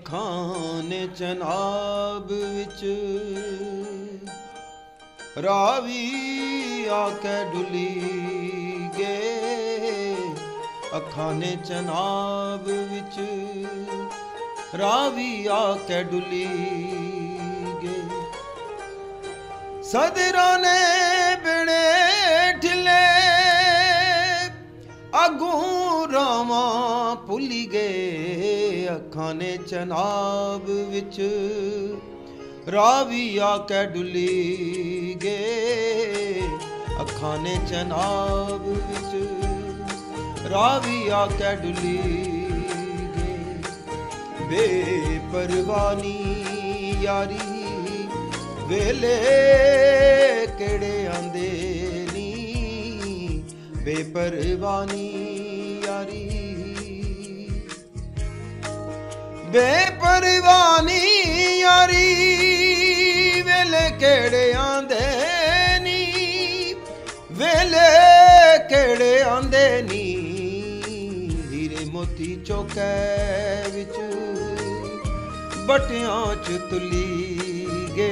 ਅੱਖਾਂ ਨੇ ਚਨਾਬ ਵਿੱਚ ਰਾਵੀ ਆਕੇ ਡੁੱਲੀ ਗੇ। ਅੱਖਾਂ ਨੇ ਚਨਾਬ ਵਿੱਚ ਰਾਵੀ ਆਕੇ ਡੁੱਲੀ ਗੇ। ਸਦਰਾਂ ਨੇ ਬਿਣੇ ਢਿਲੇ ਅਗੂ ਰਾਵਾਂ ਭੁੱਲੀ ਗਏ। ਅੱਖਾਂ ਨੇ ਚਨਾਬ ਵਿੱਚ ਰਾਵੀ ਆਕੇ ਡੁੱਲੀ ਗੇ। ਅੱਖਾਂ ਨੇ ਚਨਾਬ ਵਿੱਚ ਰਾਵੀ ਆਕੇ ਡੁੱਲੀ ਗੇ। ਬੇਪਰਵਾਨੀ ਯਾਰੀ ਵੇਲੇ ਕਿਹੜੇ ਆਂਦੇ ਨੀ। ਬੇਪਰਵਾਨੀ ਯਾਰੀ ਬੇਪਰਵਾਨੀ ਯਾਰੀ ਵੇਲੇ ਕਿਹੜੇ ਆਂਦੇ ਨੀ। ਵੇਲੇ ਕਿਹੜੇ ਆਂਦੇ ਨੀ। ਹੀਰੇ ਮੋਤੀ ਚੌਕੇ ਵਿੱਚ ਬਟਿਆਂ ਚ ਤੁਲੀ ਗੇ।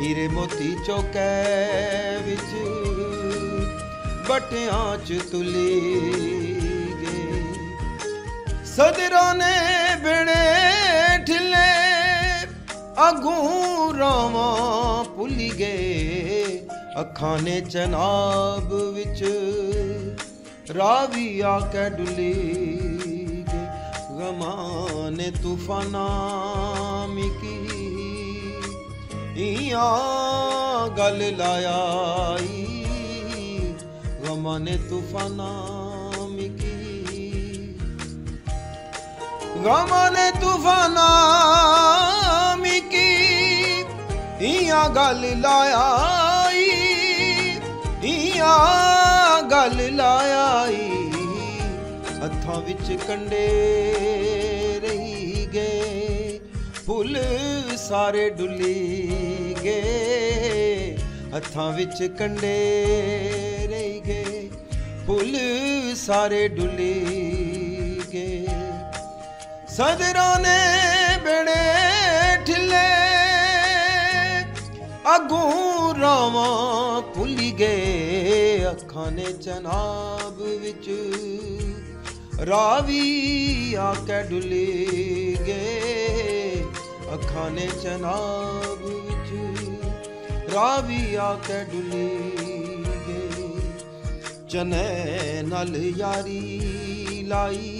ਹੀਰੇ ਮੋਤੀ ਚੌਕੇ ਵਿੱਚ ਬਟਿਆਂ ਚ ਤੁਲੀ ਗੇ। ਸਦਰਾਂ ਨੇ ਬਿਣੇ ਢਿਲੇ ਅਗੂ ਰਾਵਾਂ ਭੁੱਲੀ ਗਏ। ਅੱਖਾਂ ਨੇ ਚਨਾਬ ਵਿੱਚ ਰਾਵੀ ਆਕੇ ਡੁੱਲੀ ਗੇ। ਗਮਾਂ ਨੇ ਤੂਫਾਨਾਂ ਮਿਕੀ ਇਆਂ ਗਲ ਲਾਇਆ ਈ। ਗਮਾਂ ਨੇ ਤੂਫਾਨਾਂ ਮਿਕੀ ਗਮਾਂ ਨੇ ਤੂਫਾਨਾਂ ਮਿਕੀ ਇਆਂ ਗਲ ਲਾਇਆ ਈ। ਇਆਂ ਗਲ ਲਾਇਆ ਈ। ਹੱਥਾਂ ਵਿੱਚ ਕੰਡੇ ਰਹੀ ਗਏ ਫੁੱਲ ਸਾਰੇ ਡੁੱਲੀ ਗਏ। ਹੱਥਾਂ ਵਿੱਚ ਕੰਡੇ ਰਹੀ ਗਏ ਫੁੱਲ ਸਾਰੇ ਡੁੱਲੀ ਗਏ। ਸਦਰਾਂ ਨੇ ਬਿਣੇ ਢਿਲੇ ਅਗੂ ਰਾਵਾਂ ਭੁੱਲੀ ਗਏ। ਅੱਖਾਂ ਨੇ ਚਨਾਬ ਵਿੱਚ ਰਾਵੀ ਆਕੇ ਡੁੱਲੀ ਗੇ। ਅੱਖਾਂ ਨੇ ਚਨਾਬ ਵਿੱਚ ਰਾਵੀ ਆਕੇ ਡੁੱਲੀ ਗੇ। ਚਨੇ ਨਾਲ ਯਾਰੀ ਲਾਈ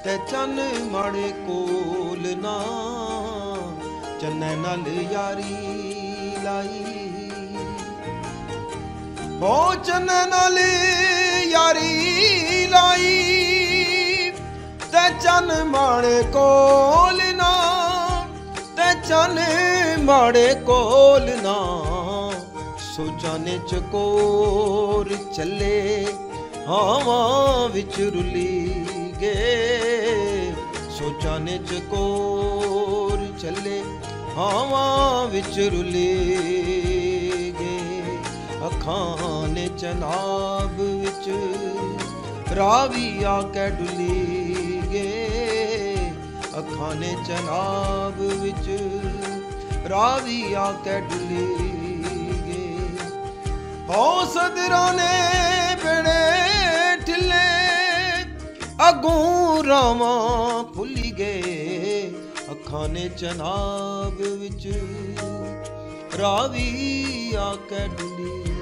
ਤੇ ਚੰਨ ਮਾੜੇ ਕੋਲ ਨਾ। ਚਨੇ ਨਾਲ ਯਾਰੀ ਲਾਈ ਹੋ ਚਨੇ ਨਾਲ ਯਾਰੀ ਲਾਈ ਤੇ ਚੰਨ ਮਾੜੇ ਕੋਲ ਨਾ। ਤੇ ਚੰਨ ਮਾੜੇ ਕੋਲ ਨਾ। ਸੋਚਾਂ ਨੇ ਚਕੋਰ ਚੱਲੇ ਹਵਾਂ ਵਿੱਚ ਰੁਲੀ ਗੇ। ਸੋਚਾਂ ਨੇ ਚਕੋਰ ਚੱਲੇ ਹਵਾਂ ਵਿੱਚ ਰੁਲੀ ਗੇ। ਅੱਖਾਂ ਨੇ ਚਨਾਬ ਵਿੱਚ ਰਾਵੀ ਆਕੇ ਡੁੱਲੀ ਗੇ। ਅੱਖਾਂ ਨੇ ਚਨਾਬ ਵਿੱਚ ਰਾਵੀ ਆਕੇ ਡੁੱਲੀ ਗੇ। ਹੋ ਸਦਰਾਂ ਨੇ ਬਿਣੇ ਢਿਲੇ ਅਗੂ ਰਾਵਾਂ ਭੁੱਲੀ ਗਏ। ਅੱਖਾਂ ਨੇ ਚਨਾਬ ਵਿੱਚ ਰਾਵੀ ਆਕੇ ਡੁੱਲੀ